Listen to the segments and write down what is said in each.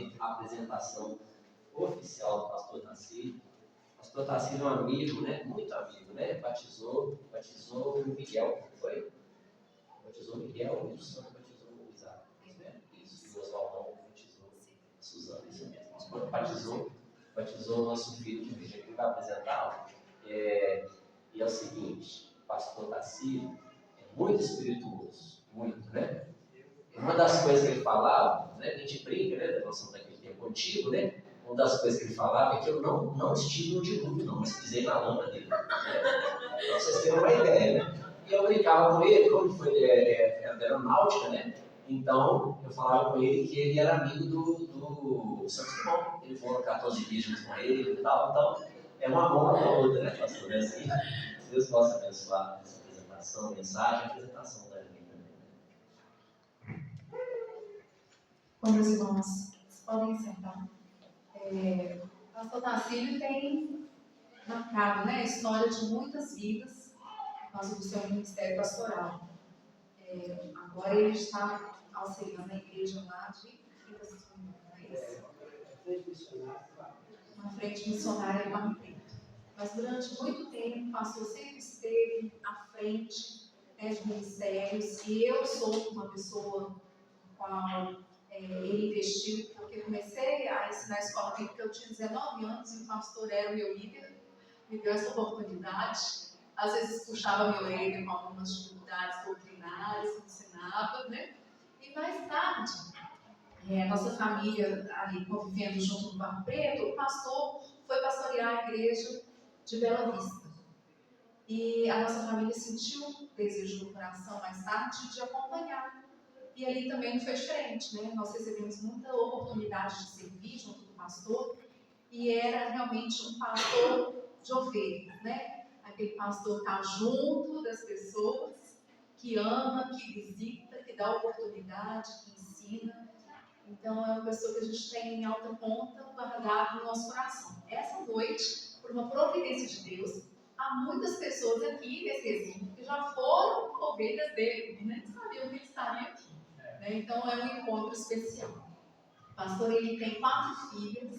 fazer a apresentação oficial do pastor Tarcísio. O pastor Tarcísio é um amigo, né? Muito amigo, né? Batizou o Miguel, foi? Batizou o Miguel e o Santo batizou o Isaac. Isso, e o Oswaldão batizou a Suzana, isso mesmo. Batizou o nosso filho de vídeo. Ele vai apresentar. E é o seguinte, o pastor Tarcísio é muito espirituoso, muito, né? Uma das coisas que ele falava, né, a gente brinca, né, da noção daquele tempo antigo, né? Uma das coisas que ele falava é que eu não estive no dilúvio, não, mas pisei na lama dele. Né? Então vocês terem uma ideia, né? E eu brincava com ele, como foi aeronáutica, né? Então eu falava com ele que ele era amigo do Santos Dumont. Ele foi 14 dias junto com ele e tal. Então é uma mão na outra, né, pastor? É assim. Deus possa abençoar essa apresentação, mensagem, apresentação da vida também. Bom, meus irmãos, vocês podem sentar. O pastor Tarcísio tem marcado, né, a história de muitas vidas por causa do seu ministério pastoral. Agora ele está auxiliando a igreja lá de uma frente missionária lá no Preto. Mas durante muito tempo o pastor sempre esteve à frente, né, de ministérios, e eu sou uma pessoa com a qual ele investiu, porque eu comecei a ensinar a escola bíblica, eu tinha 19 anos e o pastor era o meu líder, me deu essa oportunidade. Às vezes puxava meu líder com algumas dificuldades doutrinárias, ensinava, né? E mais tarde, a nossa família ali convivendo junto no Barro Preto, o pastor foi pastorear a igreja de Bela Vista. E a nossa família sentiu o desejo no coração mais tarde de acompanhar. E ali também não foi diferente, né? Nós recebemos muita oportunidade de servir junto do pastor, e era realmente um pastor de ovelhas, né? Aquele pastor que está junto das pessoas, que ama, que visita, que dá oportunidade, que ensina. Então é uma pessoa que a gente tem em alta conta guardado no nosso coração. Essa noite, por uma providência de Deus, há muitas pessoas aqui nesse recinto que já foram ovelhas dele e nem sabiam que ele estaria aqui. Então é um encontro especial. O pastor ele tem 4 filhas,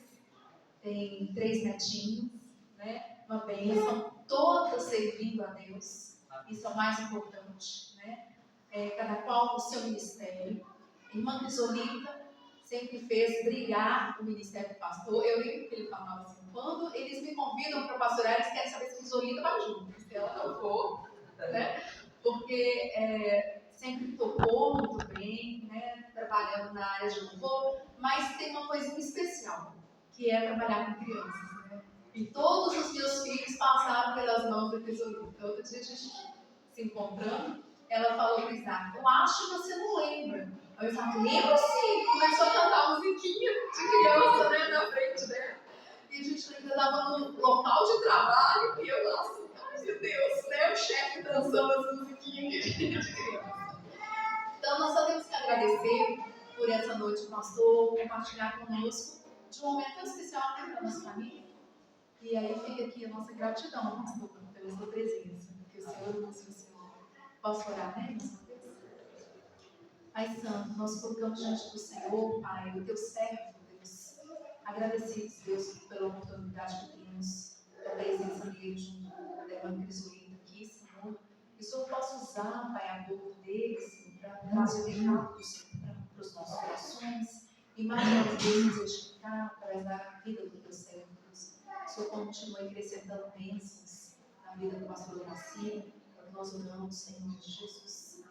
tem 3 netinhos, né? Uma bênção, todas servindo a Deus. Isso é o mais importante, né? Cada qual com o seu ministério. Irmã Crisolita sempre fez brilhar o ministério do pastor. Eu lembro que ele falava assim: quando eles me convidam para pastorear, eles querem saber se Crisolita vai junto. Se ela não for, né? Porque sempre tocou muito bem, né, trabalhando na área de louvor, mas tem uma coisa especial, que é trabalhar com crianças. Né? E todos os meus filhos passaram pelas mãos da Crisolita. Outro dia a gente se encontrando, ela falou para o Isaac: eu acho que você não lembra. Aí o Isaac: lembro sim. Começou a cantar musiquinha de criança, né, na frente dela. E a gente ainda estava no local de trabalho, e eu lá assim: ai meu Deus, né, o chefe dançando as musiquinhas de criança. Então, nós só temos que agradecer por essa noite, pastor, compartilhar conosco de um momento tão especial para a nossa família. E aí fica aqui a nossa gratidão, pastor, pela sua presença. Que o Senhor use o Senhor. Posso orar, né, mais uma vez? Pai Santo, nós colocamos diante do Senhor, Pai, o teu servo, Deus. Agradecidos, Deus, pela oportunidade que temos da presença dele junto da irmã Crisolita aqui, Senhor. Que o Senhor possa usar, Pai, a boca deles para trazer recados para os nossos corações e mais uma vez nos edificar através da vida do teu servo. Que o Senhor continue acrescentando bênçãos na vida do pastor Tarcísio, para que nós oramos, Senhor de Jesus.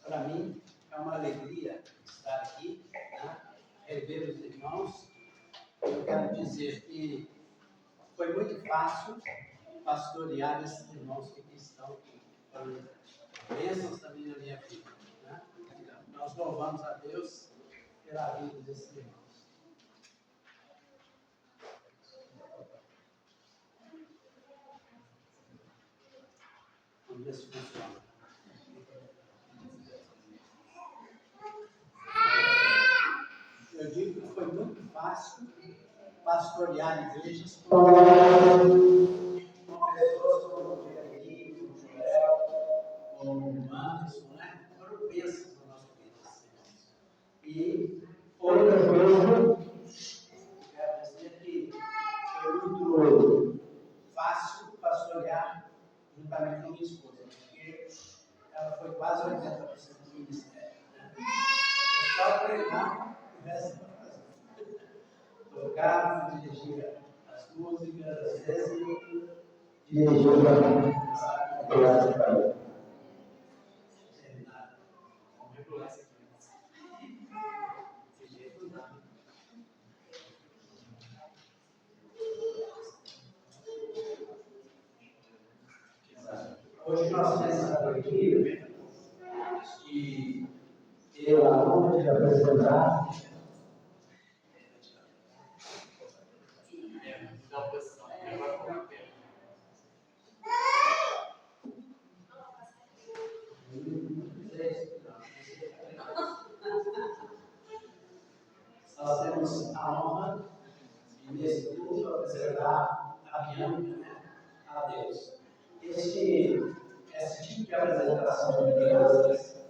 Para mim é uma alegria estar aqui, né? Rever os irmãos. Eu quero dizer que foi muito fácil pastorear esses irmãos que aqui estão, foram bênçãos também na minha vida. Né? Nós louvamos a Deus pela vida desses irmãos. Vamos ver se funciona. Eu digo que foi muito fácil pastorear igrejas com pessoas como o Jeremias, como o Joel, como o Anderson, né? Foram bênçãos na nossa vida. E juntamente com a minha esposa, porque ela foi quase 80% do ministério. Né? Eu só pregar e o resto para fazer. Tocar, dirigir as músicas, às vezes dirigir o caminho. Hoje nós pensamos aqui que eu, a honra de apresentar nós temos a honra de, nesse culto, apresentar a Bianca, né, a Deus. Esse tipo de apresentação de crianças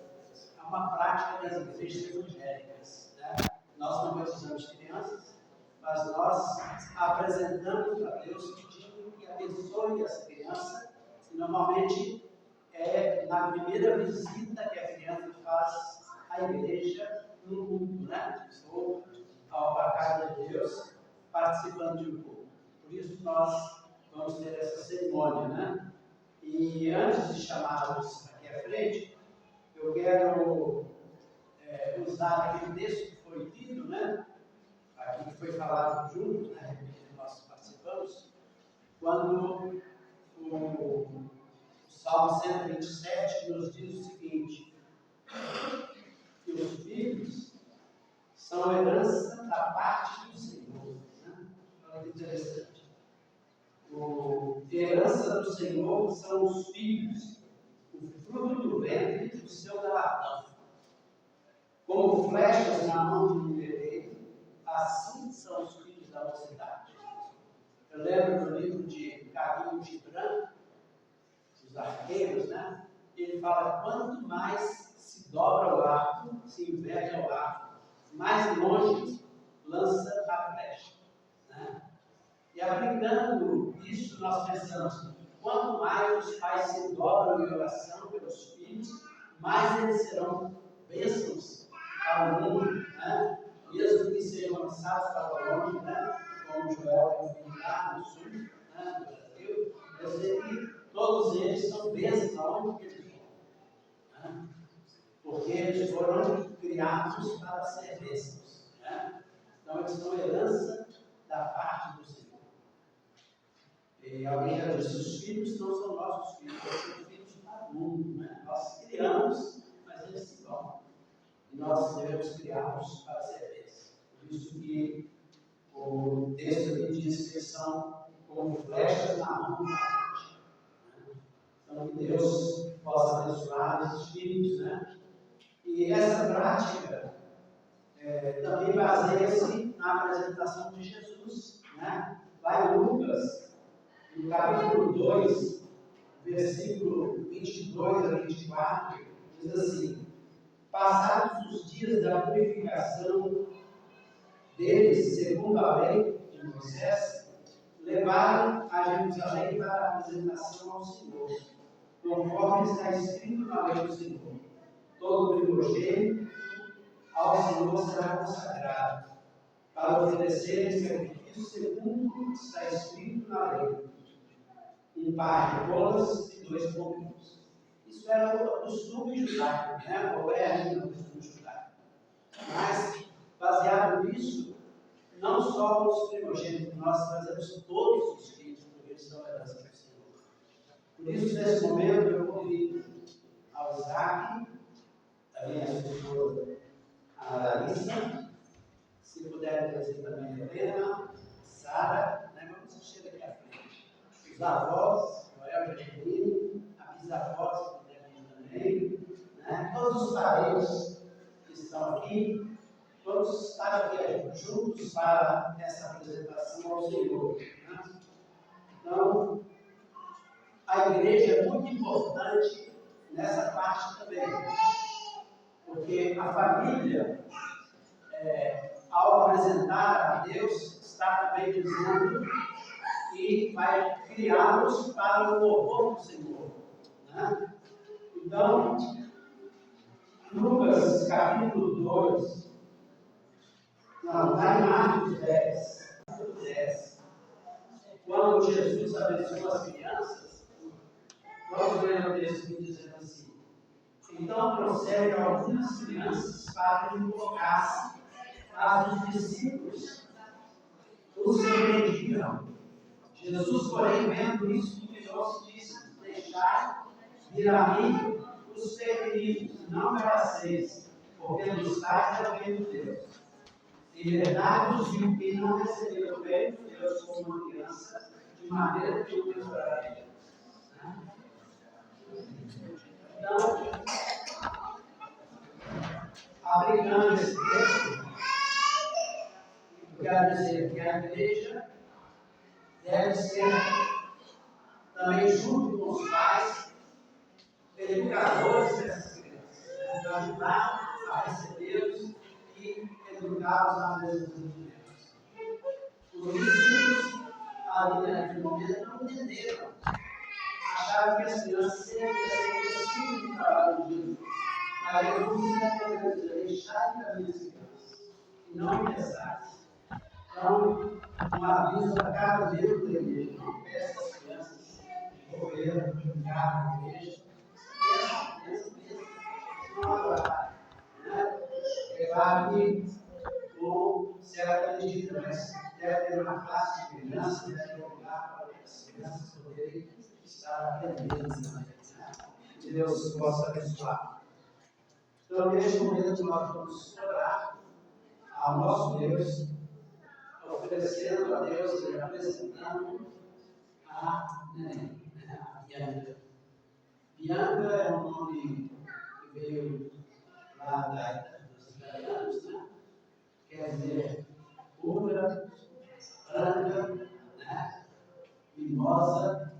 é uma prática das igrejas evangélicas. Né? Nós não batizamos crianças, mas nós apresentamos a Deus pedindo que abençoe essa criança, e normalmente é na primeira visita que a criança faz à igreja no culto, né? Ou à casa de Deus, participando de um culto. Por isso nós vamos ter essa cerimônia, né? E antes de chamá-los aqui à frente, eu quero usar aquele texto que foi lido, né? Aqui que foi falado junto, né? Que nós participamos, quando o Salmo 127 nos diz o seguinte: que os filhos são herança da parte do Senhor. Né? Olha que interessante. A herança do Senhor são os filhos, o fruto do ventre do seu galardão. Como flechas na mão de um guerreiro, assim são os filhos da mocidade. Eu lembro do livro de Khalil Gibran, os arqueiros, né? Ele fala: quanto mais se dobra o arco, se inverte o arco, mais longe lança a flecha. Né? E aplicando isso, nós pensamos: quanto mais os pais se dobram em oração pelos filhos, mais eles serão bênçãos para o mundo, né? Mesmo que sejam lançados para longe, né? Como Joel tem lá no sul, né? No Brasil, eu sei que todos eles são bênçãos aonde eles vão, né? Porque eles foram criados para ser bênçãos, né? Então eles são herança da parte do Senhor. E alguém já disse: os filhos não são nossos filhos, são filhos para o mundo, né? Nós criamos, mas eles se vão. E nós devemos criá-los para ser bênçãos. Por isso que o texto aqui diz que eles são como flechas na mão da gente. Então, que Deus possa abençoar esses filhos, né? E essa prática também baseia-se na apresentação de Jesus, né? Lá em Lucas, no capítulo 2, versículo 22 a 24, diz assim: passados os dias da purificação deles, segundo a lei de Moisés, levaram a Jerusalém para a apresentação ao Senhor, conforme está escrito na lei do Senhor: todo primogênito ao Senhor será consagrado, para oferecerem sacrifício segundo o que está escrito na lei: um par de bolas e 2 pombinhos. Isso era o costume judaico, né? Ou é ainda o costume judaico. Mas, baseado nisso, não só os primogênitos, nós trazemos todos os filhos, porque eles são herança do Senhor. Por isso, nesse momento, eu convido ao Isaac, também a sua esposa, a Larissa, se puder trazer também a Helena, Sara, né? Vamos assistir aqui à frente. Os avós, Joel e Angelino, a bisavó, se puder vir também, né? Todos os parentes que estão aqui, todos estar aqui juntos para essa apresentação ao Senhor. Né? Então, a igreja é muito importante nessa parte também, porque a família, ao apresentar a Deus, está também dizendo que vai criá-los para o louvor do Senhor. Né? Então, Lucas capítulo 2, não, está em Marcos 10, quando Jesus abençoou as crianças, nós lemos o texto dizendo assim: então trouxeram algumas crianças para que colocassem, mas os discípulos os repreendiam. Jesus, porém, vendo isso, humilhou-se e disse: deixai vir a mim os pequeninos, não mereceis, porque dos tais é o reino de Deus. Em verdade vos digo que não recebeu o reino de Deus como uma criança, de maneira que o desprezarei. Então, aplicando esse texto, eu quero dizer que a igreja deve ser também, junto com os pais, educadores dessas crianças, para ajudar a recebê-los e educá-los na mesma de Deus. Os discípulos, ali naquele momento, não entenderam. Achavam que as crianças sempre iam do trabalho de Jesus. Mas Jesus ainda quer deixar de caminho as crianças e não empezar. Então, um aviso a cada membro da igreja: não peça às crianças de governo, de ficar na igreja. Peça não adorar. É claro que, com certa medida, mas deve ter uma classe de crianças, deve ter um lugar para as crianças poderem estar aprendendo. Que Deus possa abençoar. Então, neste momento, nós vamos orar ao nosso Deus, oferecendo a Deus e apresentando a Bianca. Bianca é um nome que veio lá dos italianos, né? Quer dizer pura, branca, né? Mimosa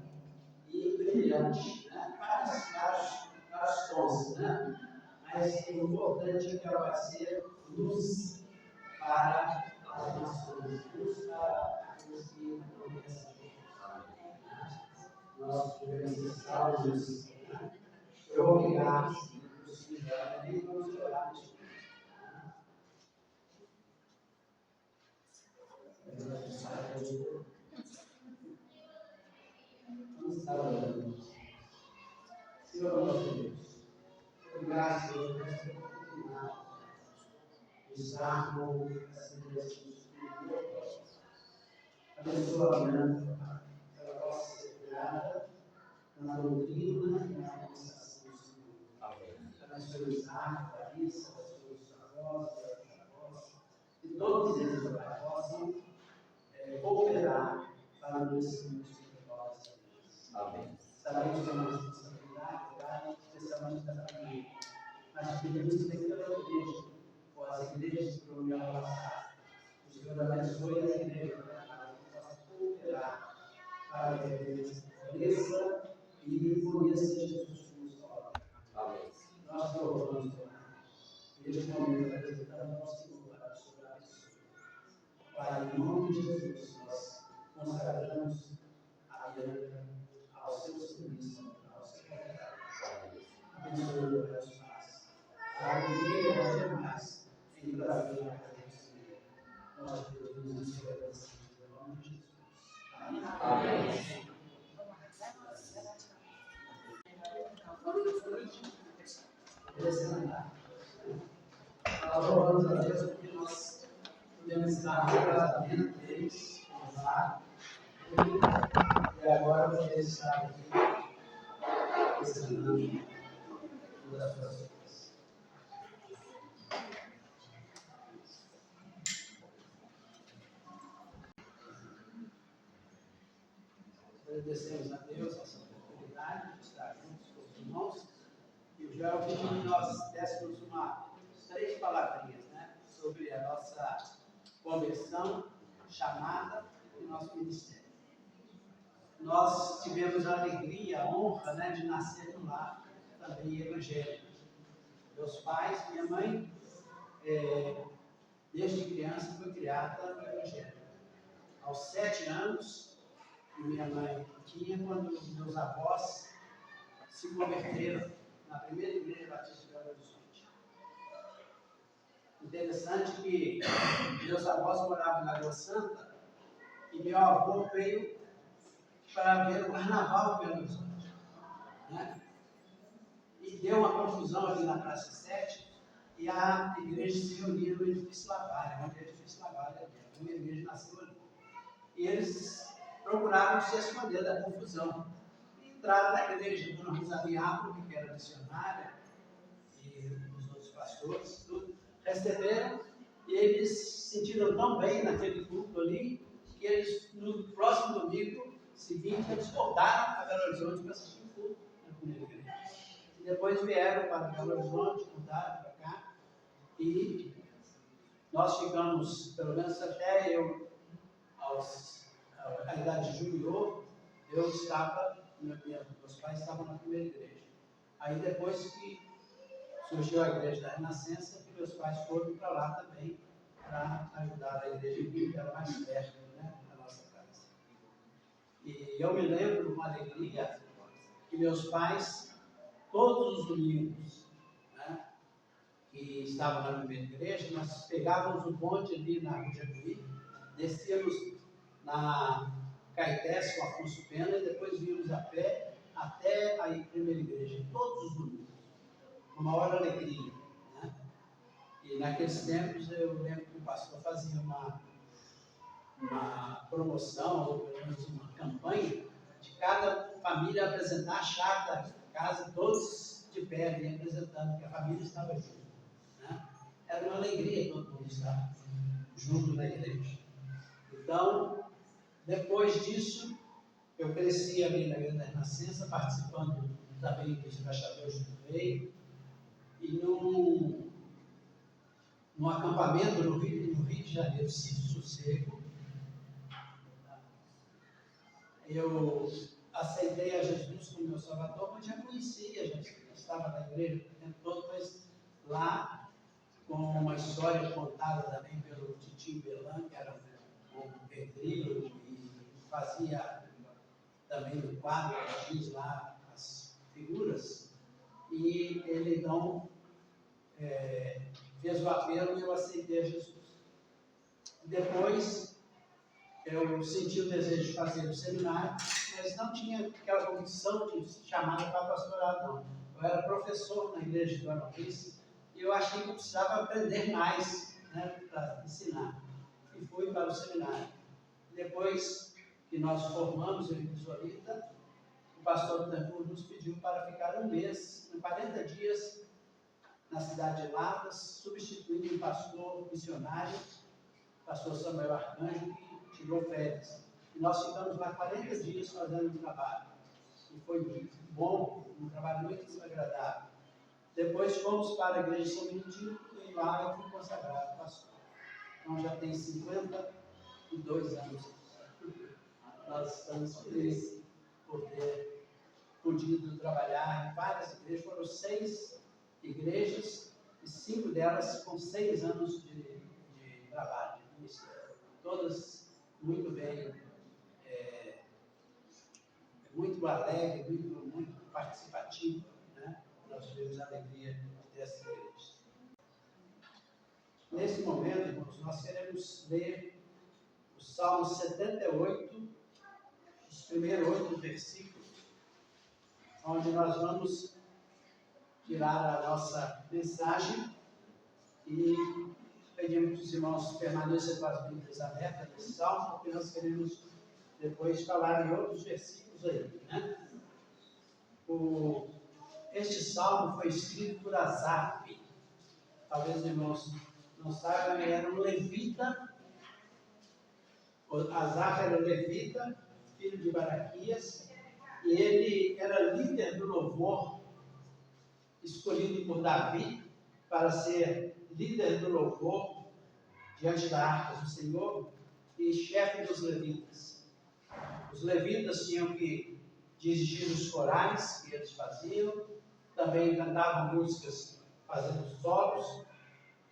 e brilhante, né? Vários tons, né? Mas o importante é que ela vai ser luz para as nações, luz para aqueles que não conhecem. Nós devemos salvos. Eu vou obrigado, se possível, e vamos orar. Vamos estar orando. Senhor nosso Deus, obrigado, Senhor, por esta oportunidade de estarmos assim, abençoa a Bianca, que ela possa ser curada na doutrina e na administração do Senhor. Abençoe o Isaac, a Larissa, abençoe os avós, e todos eles, Pai, possam cooperar para o crescimento espiritual dessa igreja. Amém. Sabemos que é uma responsabilidade, Pai, especialmente da família. Mas pedimos que pela igreja, ou as igrejas que o Senhor passar, o Senhor abençoe as igrejas, para que possa cooperar para que a igreja cresça e conheça Jesus como Senhor. Amém. Nós louvamos, neste momento, apresentamos ao Senhor para a sua abençoe. Pai, em nome de Jesus, nós consagramos a Bianca ao seu serviço, ao seu trabalho. Abençoe o Deus Paz. A alegria vai ter mais em trazer a presença dele. Nós pedimos isso agradecidos em nome de Jesus. Amém. Amém. Nós louvamos a Deus porque nós podemos estar no casamento deles, e agora você está aqui ensinando todas as coisas. Agradecemos a Deus essa oportunidade de estar juntos com os irmãos. E o Joel pediu que nós dessemos três palavrinhas, né, sobre a nossa conversão, chamada e nosso ministério. Nós tivemos a alegria, a honra, né, de nascer num lar também evangélico. Meus pais, minha mãe, desde criança foi criada no evangelho. Aos 7 anos, minha mãe tinha, quando meus avós se converteram na primeira igreja batista de Belo Horizonte. Interessante que meus avós moravam na Água Santa e meu avô veio para ver o carnaval em Belo Horizonte, né? E deu uma confusão ali na Praça 7 e a igreja se reuniu no edifício Lavalha, onde é o edifício Lavalha, a primeira igreja nasceu ali. E eles procuraram se esconder da confusão. Entraram na igreja, Dona Rosalia Árvore, que era missionária, e os outros pastores, tudo, receberam, e eles se sentiram tão bem naquele culto ali, que eles, no próximo domingo seguinte, eles voltaram a Belo Horizonte para assistir o culto na primeira igreja. E depois vieram para Belo Horizonte, mudaram para cá, e nós ficamos, pelo menos até eu, a idade de junior, eu estava, meus pais estavam na primeira igreja. Aí depois que surgiu a igreja da Renascença, que meus pais foram para lá também, para ajudar a igreja que era mais perto, né, da nossa casa. E eu me lembro de uma alegria que meus pais, todos os domingos, né, que estavam na primeira igreja, nós pegávamos o bonde ali na Rua Jacuí, descíamos na Caetés com Afonso Pena e depois víamos a pé até a primeira igreja, todos os domingos, com uma maior alegria, né? E naqueles tempos eu lembro que o pastor fazia uma promoção, ou pelo menos uma campanha, de cada família apresentar a chave da casa, todos de pé ali apresentando que a família estava junto, né? Era uma alegria todo mundo estar junto na igreja. Então, depois disso, eu cresci ali na Igreja da Renascença, participando também dos embaixadores do Veio, e num acampamento no Rio de Janeiro, Sítio Sossego, eu aceitei a Jesus como meu Salvador, mas já conhecia Jesus, estava na igreja o tempo todo, mas lá, com uma história contada também pelo Titinho Belan, que era um pedreiro e fazia também no quadro, diz lá as figuras, e ele então fez o apelo e eu aceitei a Jesus. Depois, eu senti o desejo de fazer o seminário, mas não tinha aquela condição de chamada para pastorado, não. Eu era professor na igreja de Dona Luiz e eu achei que eu precisava aprender mais, né, para ensinar. E fui para o seminário. Depois que nós formamos em Visorita, o pastor Tancur nos pediu para ficar um mês, 40 dias, na cidade de Lavras, substituindo um pastor missionário, pastor Samuel Arcanjo, que tirou férias. E nós ficamos lá 40 dias fazendo um trabalho. E foi muito bom, um trabalho muito agradável. Depois fomos para a igreja de São Benedito e lá eu fui consagrado pastor. Então já tem 52 anos. Nós estamos felizes por ter podido trabalhar em várias igrejas. Foram 6 igrejas e 5 delas com 6 anos de trabalho, de ministério. Todas muito bem, muito alegre, muito participativo, né? Nós tivemos a alegria dessas igrejas. Nesse momento, irmãos, nós queremos ler o Salmo 78, os primeiros 8 versículos, onde nós vamos tirar a nossa mensagem e pedimos que os irmãos permaneçam com as Bíblias abertas nesse salmo, porque nós queremos depois falar em outros versículos aí, né? Este salmo foi escrito por Asaf. Talvez os irmãos não saibam, ele era um levita. Asaf era levita, filho de Baraquias, e ele era líder do louvor, escolhido por Davi para ser líder do louvor diante da arca do Senhor e chefe dos levitas. Os levitas tinham que dirigir os corais que eles faziam, também cantavam músicas fazendo solos,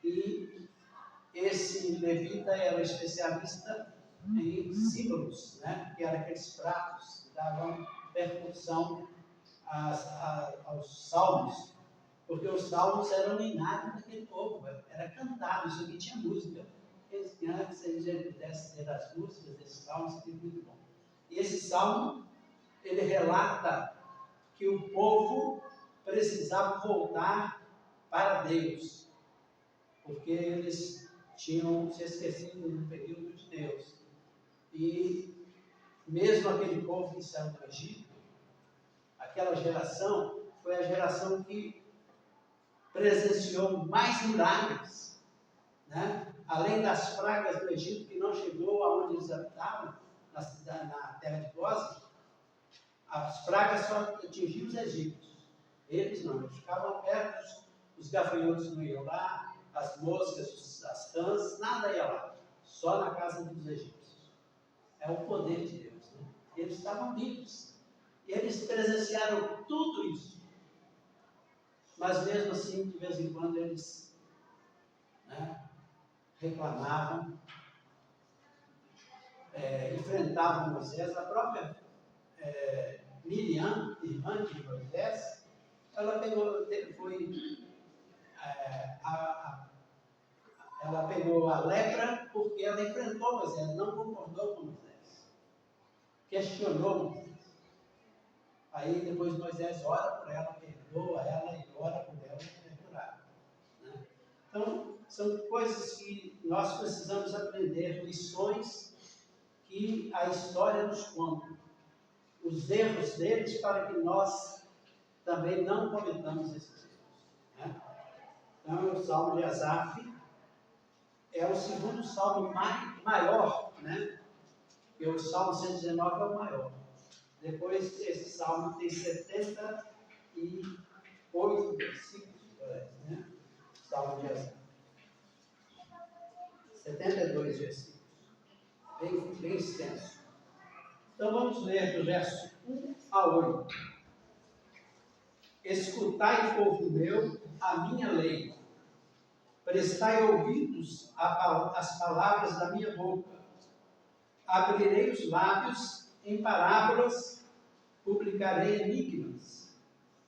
e esse levita era especialista em símbolos, né? Que eram aqueles pratos que davam percussão aos salmos, porque os salmos eram o hinário daquele povo, era cantado, isso aqui tinha música. Se a gente pudesse ter as músicas desses salmos, seria muito bom. E esse salmo, ele relata que o povo precisava voltar para Deus, porque eles tinham se esquecido no período de Deus. E mesmo aquele povo que saiu do Egito, aquela geração foi a geração que presenciou mais milagres, né? Além das pragas do Egito, que não chegou aonde eles habitavam, na terra de Gósen, as pragas só atingiam os egípcios. Eles não, eles ficavam perto, os gafanhotos não iam lá, as moscas, as rãs, nada ia lá, só na casa dos egípcios. É o poder de Deus, né? Eles estavam livres, e eles presenciaram tudo isso. Mas mesmo assim, de vez em quando, eles, né, reclamavam, enfrentavam Moisés. A própria Miriam, irmã de Moisés, ela pegou a lepra porque ela enfrentou Moisés, não concordou com Moisés, questionou Moisés. Aí depois Moisés ora por ela, perdoa ela e ora por ela e é curada, né? Então, são coisas que nós precisamos aprender, lições que a história nos conta, os erros deles, para que nós também não cometamos esses erros, né? Então, o Salmo de Asaf é o segundo salmo maior, né? E o Salmo 119 é o maior. Depois, esse salmo tem 78 versículos, né? Salmo de Asaf. 72 versículos. Bem extenso. Então, vamos ler do verso 1 a 8. Escutai, povo meu, a minha lei. Prestai ouvidos às palavras da minha boca. Abrirei os lábios em parábolas, publicarei enigmas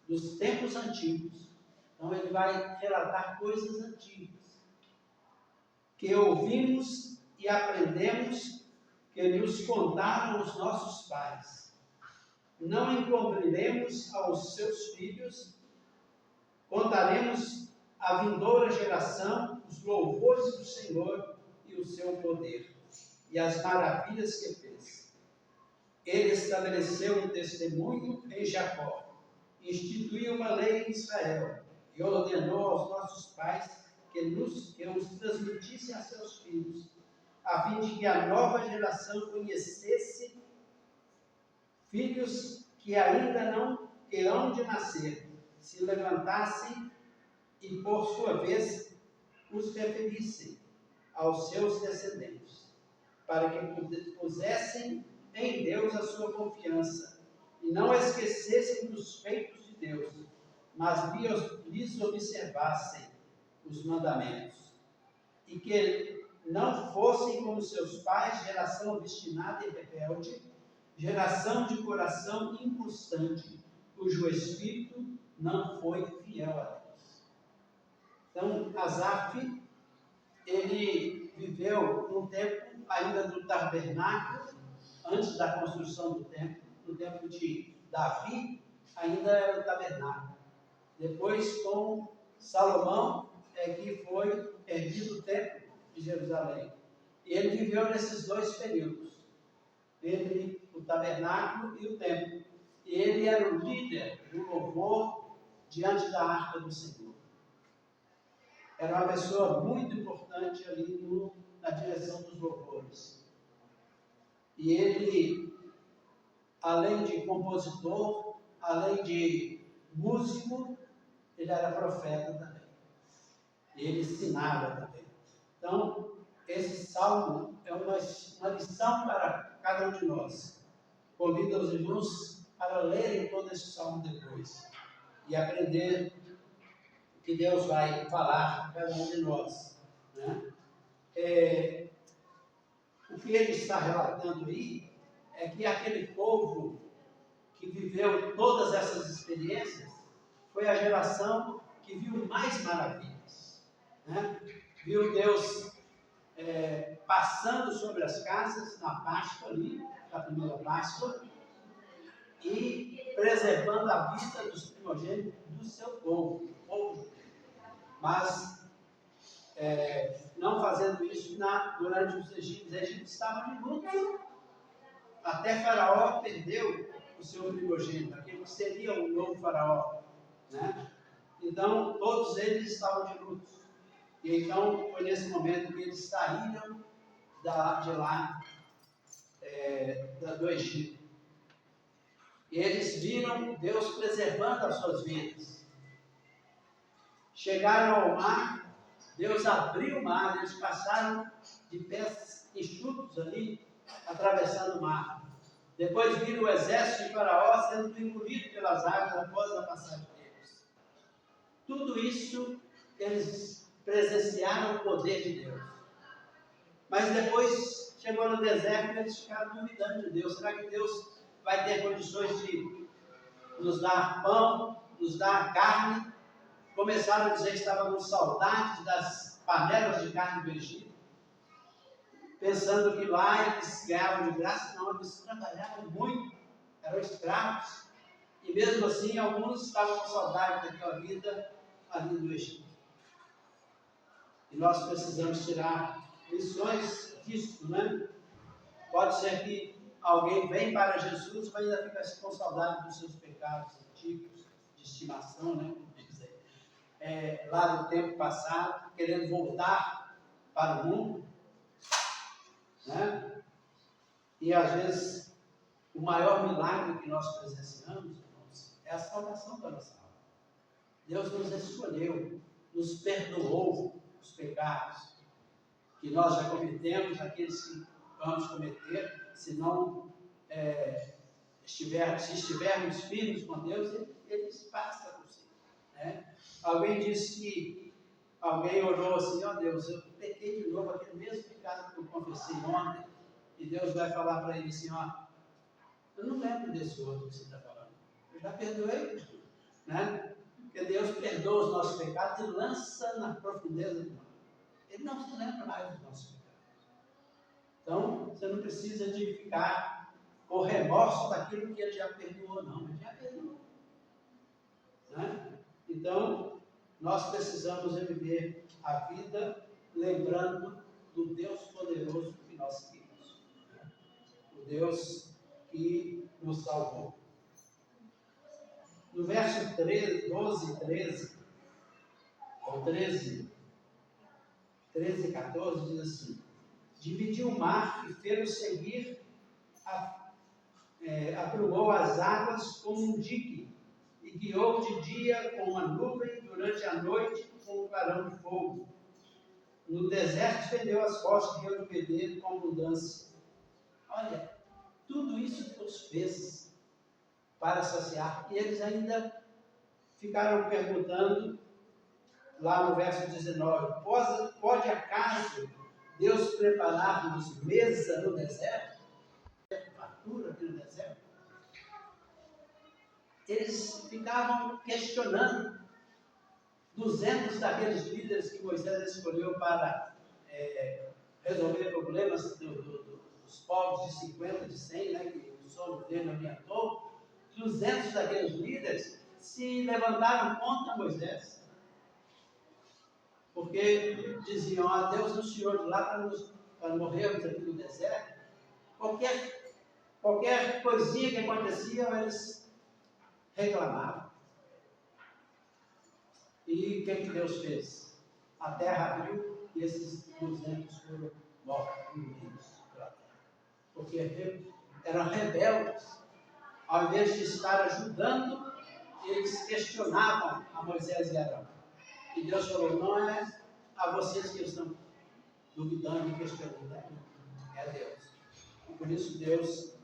dos tempos antigos. Então ele vai relatar coisas antigas que ouvimos e aprendemos, que nos contaram os nossos pais. Não encobriremos aos seus filhos, contaremos à vindoura geração os louvores do Senhor e o seu poder, e as maravilhas que fez. Ele estabeleceu um testemunho em Jacó, instituiu uma lei em Israel, e ordenou aos nossos pais que os transmitissem a seus filhos, a fim de que a nova geração conhecesse filhos que ainda não terão de nascer, se levantassem e, por sua vez, os referissem aos seus descendentes, para que pusessem em Deus a sua confiança e não esquecessem dos feitos de Deus, mas lhes observassem os mandamentos, e que não fossem como seus pais, geração obstinada e rebelde, geração de coração inconstante, cujo espírito não foi fiel a Deus. Então, Asaf, ele viveu num tempo ainda do tabernáculo, antes da construção do templo, no tempo de Davi, ainda era o tabernáculo. Depois, com Salomão, que foi erguido o templo de Jerusalém. E ele viveu nesses dois períodos, entre o tabernáculo e o templo. E ele era o líder do louvor diante da arca do Senhor. Era uma pessoa muito importante ali na direção dos louvores. E ele, além de compositor, além de músico, ele era profeta também. E ele ensinava também. Então, esse salmo é uma lição para cada um de nós. Convido os irmãos para lerem todo esse salmo depois e aprender o que Deus vai falar a cada um de nós, né? O que ele está relatando aí é que aquele povo que viveu todas essas experiências experiências, foi a geração que viu mais maravilhas, né? Viu Deus passando sobre as casas na Páscoa ali, na primeira Páscoa, e preservando a vida dos primogênitos do seu povo, mas não fazendo isso durante os egípcios. Os egípcios estavam de luto. Até Faraó perdeu o seu primogênito, aquele que seria o novo Faraó, né? Então, todos eles estavam de luto. E então, foi nesse momento que eles saíram de lá, do Egito. E eles viram Deus preservando as suas vidas. Chegaram ao mar, Deus abriu o mar, eles passaram de pés enxutos ali, atravessando o mar. Depois viram o exército de Faraó sendo engolido pelas águas após a passagem deles. Tudo isso, eles presenciaram o poder de Deus. Mas depois, chegou no deserto e eles ficaram duvidando de Deus. Será que Deus vai ter condições de nos dar pão, nos dar carne? Começaram a dizer que estavam com saudades das panelas de carne do Egito, pensando que lá eles ganhavam de graça. Não, eles trabalhavam muito, eram escravos, e mesmo assim alguns estavam com saudade daquela vida ali do Egito. E nós precisamos tirar lições disso, né? Pode ser que alguém vem para Jesus, mas ainda fica com saudade dos seus pecados antigos, de estimação, né? Lá do tempo passado, querendo voltar para o mundo, né? E às vezes o maior milagre que nós presenciamos, irmãos, é a salvação da nossa alma. Deus nos escolheu, nos perdoou os pecados que nós já cometemos, aqueles que vamos cometer, se estivermos firmes com Deus, Ele passa por si, né? Alguém disse que alguém orou assim: ó Deus, eu pequei de novo aquele mesmo pecado que eu confessei ontem, e Deus vai falar para ele assim: ó, eu não lembro desse outro que você está falando, eu já perdoei, né? Porque Deus perdoa os nossos pecados e lança na profundeza do mar. Ele não se lembra mais dos nossos pecados. Então, você não precisa de ficar com remorso daquilo que Ele já perdoou, não. Ele já perdoou, né? Então, nós precisamos viver a vida lembrando do Deus poderoso que nós seguimos, né? O Deus que nos salvou. No verso 12 e 13, ou 13 e 14, diz assim: dividiu o mar e fez-o seguir, aprumou as águas como um dique, e guiou de dia com uma nuvem, durante a noite com um clarão de fogo. No deserto fendeu as rochas, deu de beber com abundância. Olha, tudo isso Deus fez para saciar. E eles ainda ficaram perguntando, lá no verso 19, pode acaso Deus preparar-nos mesa no deserto? Fartura aqui no deserto? Eles ficavam questionando. 200 daqueles líderes que Moisés escolheu para resolver problemas dos povos de 50, de 100, né, que o sono dele orientou, 200 daqueles líderes se levantaram contra Moisés, porque diziam: ó, Deus nos tirou de lá para morrermos aqui no deserto. Qualquer coisinha que acontecia, eles reclamavam. E o que Deus fez? A terra abriu e esses 200 foram mortos, engolidos pela terra. Porque eram rebeldes. Ao invés de estar ajudando, eles questionavam a Moisés e Arão. E Deus falou: não é a vocês que estão duvidando e questionando, é Deus. E por isso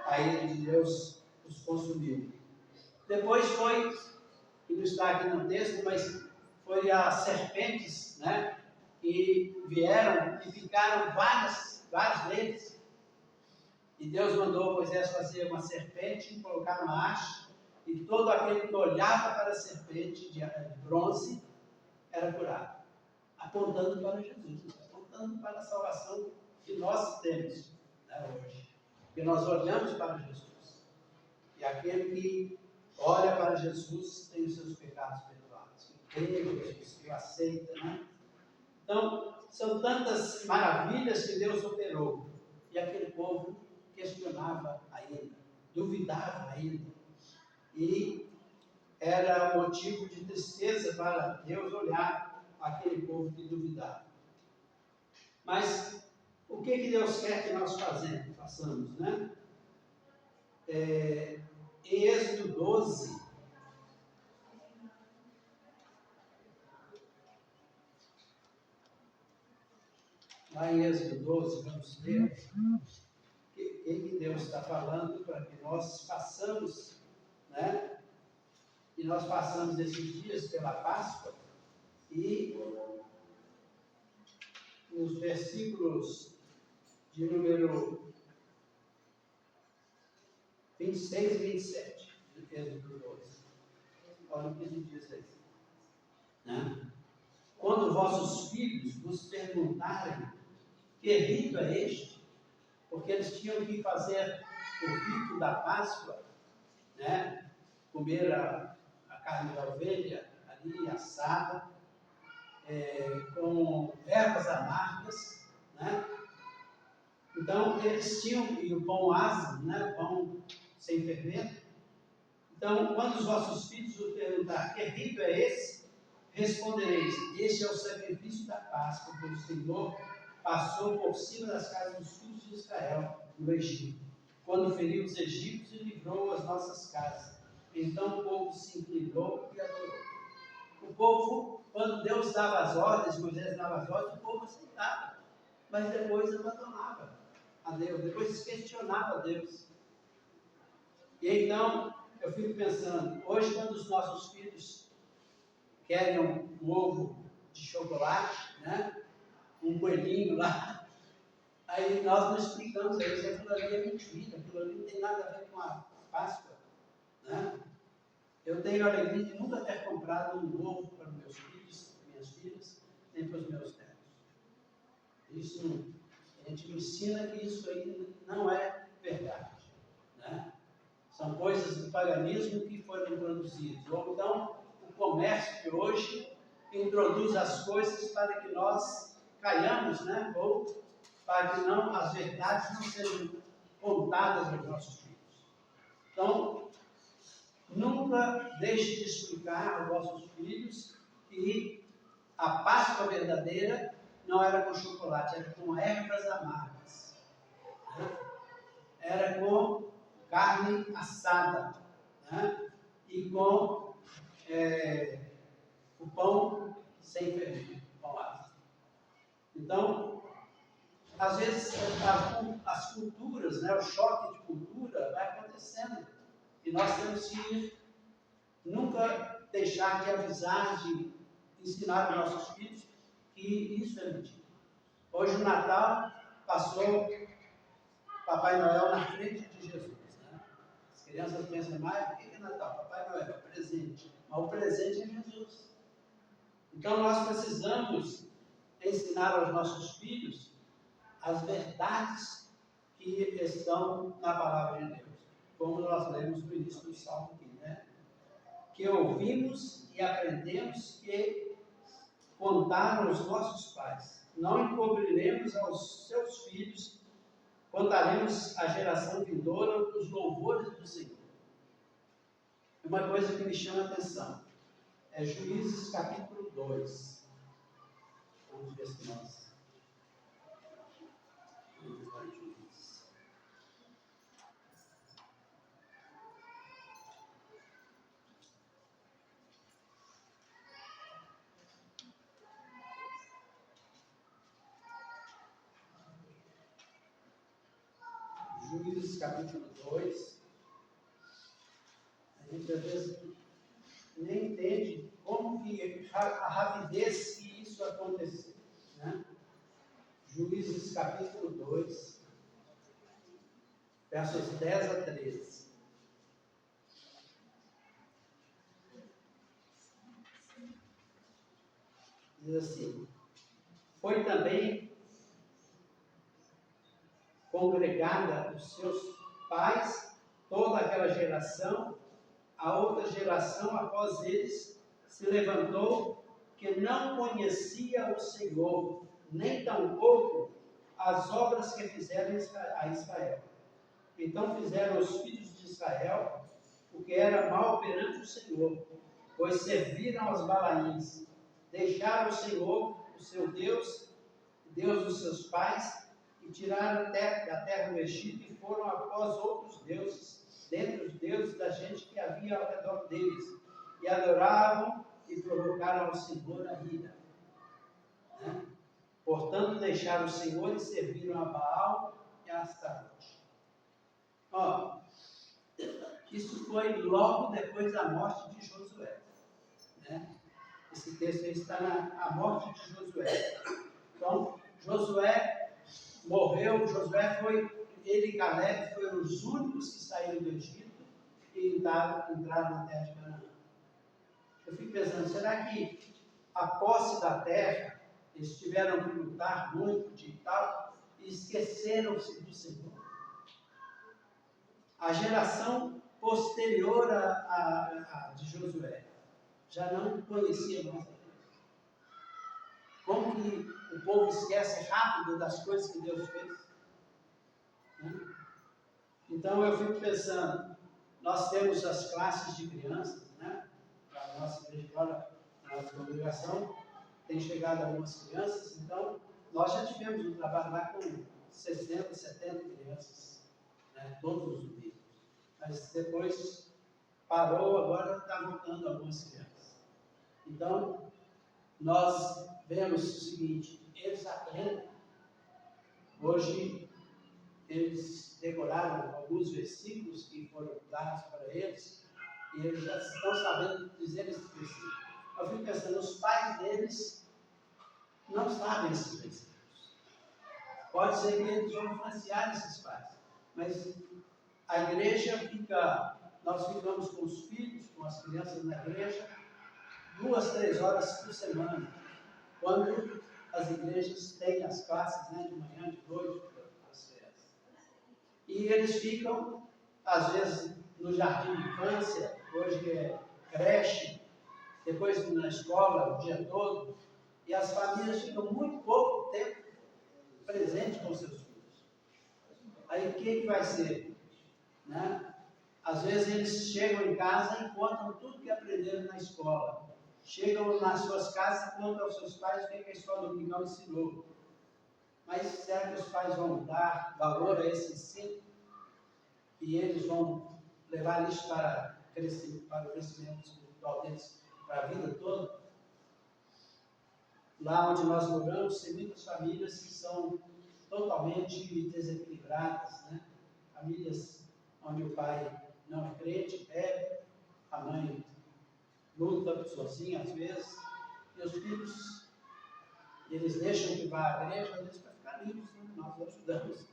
a ira de Deus os consumiu. Depois foi, que não está aqui no texto, mas foi as serpentes, né, que vieram e ficaram vários deles. E Deus mandou Moisés fazer uma serpente, colocar numa haste, e todo aquele que olhava para a serpente de bronze era curado, apontando para Jesus, apontando para a salvação que nós temos, né, hoje. Porque nós olhamos para Jesus, e aquele que olha para Jesus tem os seus pecados perdoados, que crê em Jesus, que o aceita, né? Então, são tantas maravilhas que Deus operou, e aquele povo questionava ainda, duvidava ainda, e era motivo de tristeza para Deus olhar aquele povo que duvidava. Mas o que Deus quer que nós façamos, né? Em Êxodo 12, lá em Êxodo 12, vamos ler o que Deus está falando para que nós façamos, né? E nós passamos esses dias pela Páscoa, e nos versículos de número 26 e 27, de Êxodo 12. Olha o que ele diz aí. Né? Quando vossos filhos vos perguntarem que rito é este, porque eles tinham que fazer o rito da Páscoa, né? Comer a carne da ovelha ali assada, com ervas amargas, né? Então eles tinham, e o pão ázimo, né? Pão sem fermento. Então, quando os vossos filhos vos perguntar que rito é esse, respondereis: este é o sacrifício da Páscoa que o Senhor passou por cima das casas dos filhos de Israel no Egito, quando feriu os egípcios e livrou as nossas casas. Então o povo se inclinou e adorou. O povo, quando Deus dava as ordens, Moisés dava as ordens, o povo aceitava, mas depois abandonava a Deus, depois questionava a Deus. E então, eu fico pensando, hoje quando os nossos filhos querem um ovo de chocolate, né? Um coelhinho lá, aí nós não explicamos a eles que aquilo ali é mentira, aquilo ali não tem nada a ver com a Páscoa, né? Eu tenho a alegria de nunca ter comprado um ovo para meus filhos, minhas filhas, nem para os meus netos. Isso, a gente me ensina que isso aí não é verdade, né? São coisas do paganismo que foram introduzidas. Ou então, o comércio de hoje introduz as coisas para que nós caiamos, né? Ou para que não, as verdades não sejam contadas aos nossos filhos. Então, nunca deixe de explicar aos vossos filhos que a Páscoa verdadeira não era com chocolate, era com ervas amargas, né? Era com carne assada, né? E com o pão sem fermento, pão ácido. Então, às vezes, as culturas, né, o choque de cultura vai acontecendo. E nós temos que nunca deixar de avisar, de ensinar aos nossos filhos que isso é mentira. Hoje, o Natal, passou Papai Noel na frente de Jesus. Né? As crianças pensam mais, o que é Natal? Papai Noel, presente. Mas o presente é Jesus. Então, nós precisamos ensinar aos nossos filhos as verdades que estão na palavra de Deus, como nós lemos no início do Salmo aqui, né? Que ouvimos e aprendemos que contaram os nossos pais. Não encobriremos aos seus filhos, contaremos à geração vindoura os louvores do Senhor. Uma coisa que me chama a atenção é Juízes capítulo 2. Vamos ver se nós... Juízes capítulo 2, a gente às vezes nem entende como que a rapidez que isso aconteceu, né? Juízes capítulo 2, versos 10 a 13. Diz assim: foi também congregada os seus pais, toda aquela geração, a outra geração após eles se levantou, que não conhecia o Senhor, nem tampouco as obras que fizeram a Israel. Então fizeram os filhos de Israel o que era mal perante o Senhor, pois serviram aos Balaíns, deixaram o Senhor, o seu Deus, Deus dos seus pais, e tiraram da terra do Egito e foram após outros deuses, dentre os deuses da gente que havia ao redor deles, e adoravam e provocaram ao Senhor a ira. Né? Portanto, deixaram o Senhor e serviram a Baal e a Astarote. Ó, isso foi logo depois da morte de Josué. Né? Esse texto aí está na morte de Josué. Então, Josué morreu, ele e Caleb foram os únicos que saíram do Egito e entraram na terra de Canaã. Eu fico pensando, será que a posse da terra, eles tiveram que lutar muito de tal e esqueceram-se do Senhor? A geração posterior a de Josué já não conhecia mais a Deus. Como que o povo esquece rápido das coisas que Deus fez? Né? Então eu fico pensando, nós temos as classes de crianças, né? A nossa igreja agora, a nossa congregação, tem chegado algumas crianças, então nós já tivemos um trabalho lá com 60, 70 crianças, né? Todos os domingos. Mas depois parou, agora está voltando algumas crianças. Então, nós vemos o seguinte, eles aprendem. Hoje, eles decoraram alguns versículos que foram dados para eles, e eles já estão sabendo dizer esses versículos. Eu fico pensando, os pais deles não sabem esses versículos. Pode ser que eles vão influenciar esses pais, mas a igreja nós ficamos com os filhos, com as crianças na igreja, 2, 3 horas por semana, quando as igrejas têm as classes, né, de manhã, de noite, as crianças. E eles ficam, às vezes, no jardim de infância, hoje é creche, depois na escola o dia todo, e as famílias ficam muito pouco tempo presentes com seus filhos. Aí o que vai ser? Né? Às vezes eles chegam em casa e encontram tudo que aprenderam na escola. Chegam nas suas casas e contam aos seus pais o que a escola dominical ensinou. Mas será que os pais vão dar valor a esse ensino? E eles vão levar isso para o crescimento espiritual deles, para a vida toda? Lá onde nós moramos, tem muitas famílias que são totalmente desequilibradas, né? Famílias onde o pai não é crente, bebe, a mãe luta sozinha às vezes, e os filhos, eles deixam que vá à igreja, às vezes para ficar livres, né? Nós ajudamos,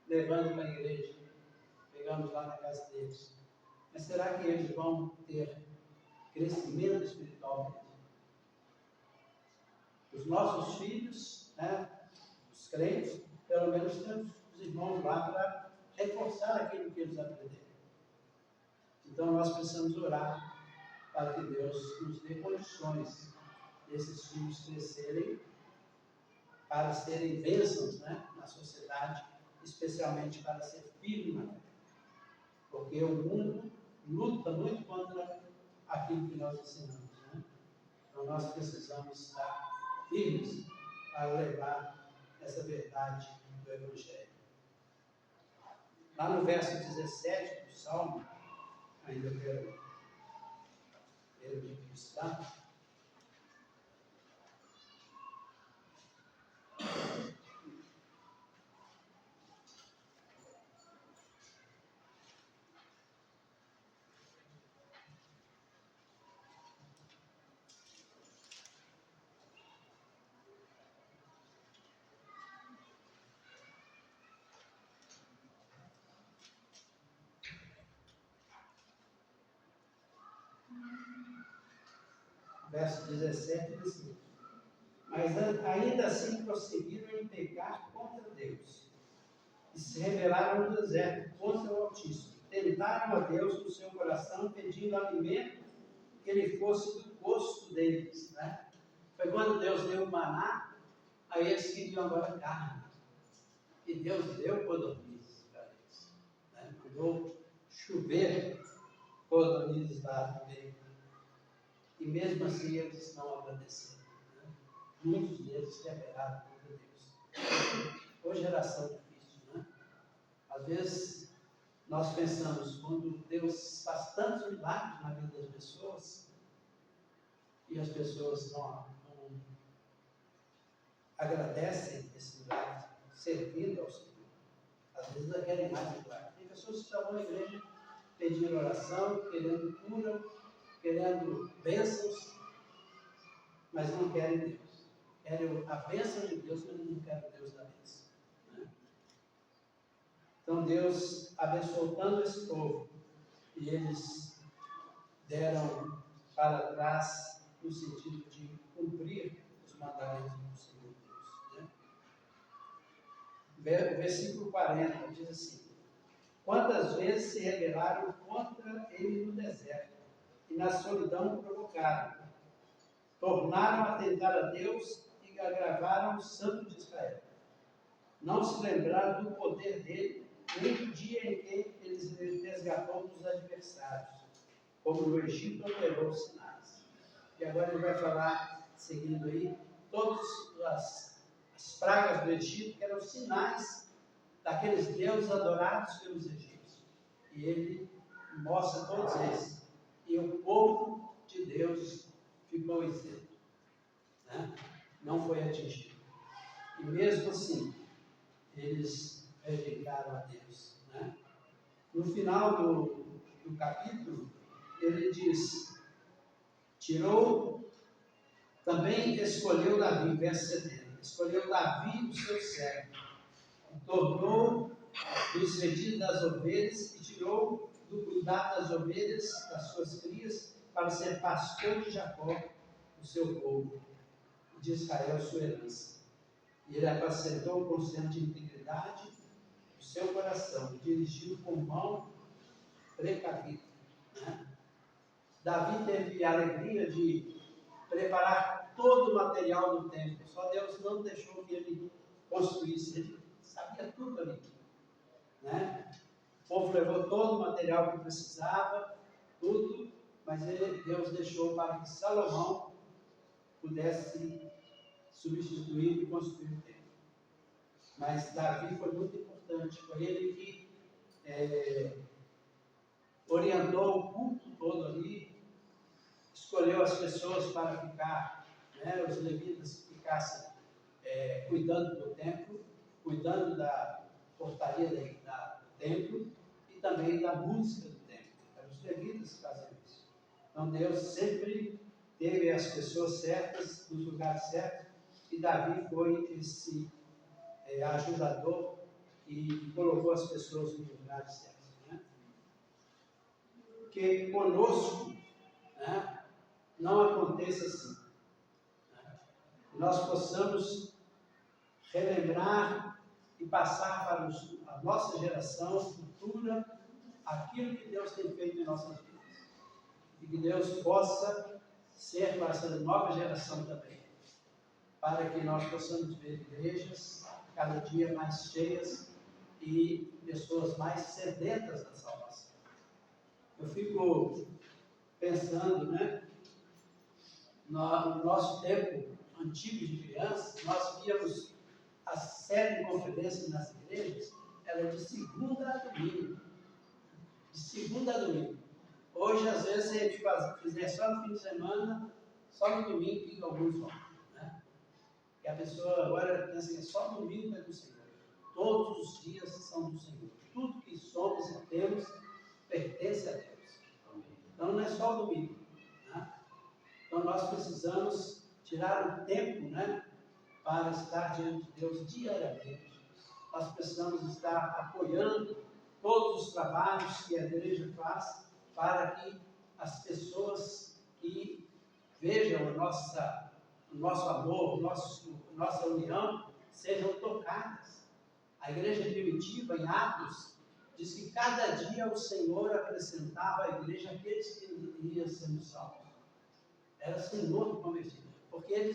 levando para a igreja, pegamos lá na casa deles. Mas será que eles vão ter crescimento espiritual mesmo? Os nossos filhos, né, os crentes, pelo menos temos os irmãos lá para reforçar aquilo que eles aprenderam. Então nós precisamos orar para que Deus nos dê condições desses filhos crescerem para serem bênçãos, né, na sociedade, especialmente para ser firme na fé. Porque o mundo luta muito contra aquilo que nós ensinamos. Né? Então nós precisamos estar firmes para levar essa verdade do Evangelho. Lá no verso 17 do Salmo, ainda quero ler o que está. Verso 17 diz assim: mas ainda assim prosseguiram em pecar contra Deus. E se rebelaram no deserto contra o Altíssimo. Tentaram a Deus no seu coração, pedindo alimento que ele fosse do gosto deles. Né? Foi quando Deus deu o maná, aí eles queriam agora carne. E Deus deu codornizes para eles. Né? Mandou chover codornizes lá no meio. E mesmo assim eles não agradeceram. Né? Muitos deles se rebelaram contra Deus. Ô geração difícil, né? Às vezes nós pensamos, quando Deus faz tantos milagres na vida das pessoas, e as pessoas não agradecem esse milagre, servindo ao Senhor. Às vezes não querem mais milagre. Tem pessoas que estão na igreja pedindo oração, querendo cura, querendo bênçãos, mas não querem Deus. Querem a bênção de Deus, mas não querem Deus da bênção. Né? Então Deus abençoou tanto esse povo, e eles deram para trás no sentido de cumprir os mandamentos do Senhor Deus. Né? O versículo 40 diz assim: quantas vezes se rebelaram contra ele no deserto, e na solidão o provocaram. Tornaram a tentar a Deus e agravaram o Santo de Israel. Não se lembraram do poder dele, nem do dia em que ele resgatou dos adversários, como no Egito operou os sinais. E agora ele vai falar, seguindo aí, todas as pragas do Egito, que eram sinais daqueles deuses adorados pelos egípcios. E ele mostra todos esses. E o povo de Deus ficou isento. Né? Não foi atingido. E mesmo assim, eles rejeitaram a Deus. Né? No final do capítulo, ele diz: também escolheu Davi, verso 70, escolheu Davi, o seu servo, e tornou dos retiros das ovelhas, e tirou do cuidado das ovelhas, das suas crias, para ser pastor de Jacó, o seu povo, e de Israel, sua herança. E ele apacentou com senso de integridade o seu coração, e dirigiu com mão precavida. Né? Davi teve a alegria de preparar todo o material do templo, só Deus não deixou que ele construísse, ele sabia tudo ali. Né? O povo levou todo o material que precisava, tudo, mas Deus deixou para que Salomão pudesse substituir e construir o templo. Mas Davi foi muito importante, foi ele que orientou o culto todo ali, escolheu as pessoas para ficar, né, os levitas que ficassem cuidando do templo, cuidando da portaria do templo e também da música do templo. Eram os levitas que faziam isso. Então Deus sempre teve as pessoas certas, nos lugares certos, e Davi foi esse ajudador e colocou as pessoas nos lugares certos. Né? Que conosco, né, não aconteça assim. Né? Nós possamos relembrar e passar para a nossa geração futura aquilo que Deus tem feito em nossas vidas. E que Deus possa ser para essa nova geração também, para que nós possamos ver igrejas cada dia mais cheias e pessoas mais sedentas da salvação. Eu fico pensando, né? No nosso tempo antigo de criança, nós víamos a série de conferências nas igrejas, era de segunda a domingo. De segunda a domingo. Hoje, às vezes, a gente fizer só no fim de semana, só no domingo que alguns vão. Né? Que a pessoa agora pensa que só domingo é do Senhor. Todos os dias são do Senhor. Tudo que somos e temos pertence a Deus. Então não é só o domingo. Né? Então nós precisamos tirar o tempo, né, para estar diante de Deus diariamente. Nós precisamos estar apoiando todos os trabalhos que a igreja faz para que as pessoas que vejam o nosso amor, nossa união sejam tocadas. A igreja primitiva, em Atos, diz que cada dia o Senhor acrescentava à igreja aqueles que iam sendo salvos. Era Senhor convertido, porque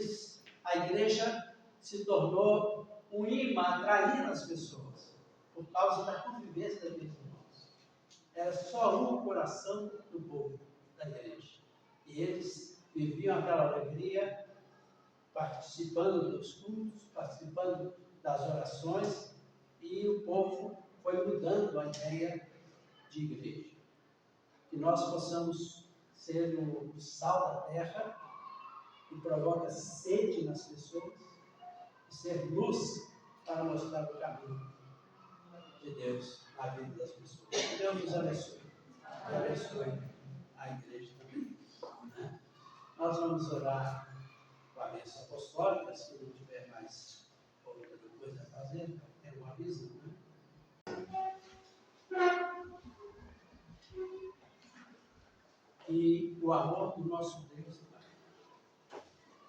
a igreja se tornou um imã atraindo as pessoas, por causa da convivência daqueles irmãos. Era só um coração do povo da igreja. E eles viviam aquela alegria, participando dos cultos, participando das orações, e o povo foi mudando a ideia de igreja. Que nós possamos ser o sal da terra, que provoca sede nas pessoas, e ser luz para mostrar o caminho de Deus na vida das pessoas. Que Deus nos abençoe. E abençoe a igreja também. Né? Nós vamos orar com a bênção apostólica, se não tiver mais outra coisa a fazer, tem um aviso, né? E o amor do nosso Deus Pai,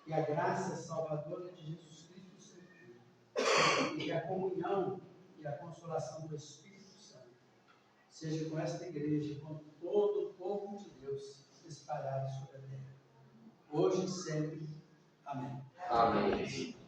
e a graça salvadora de Jesus Cristo, seu Filho, e a comunhão e a consolação do Espírito Santo, seja com esta igreja, com todo o povo de Deus espalhado sobre a terra, hoje e sempre. Amém. Amém.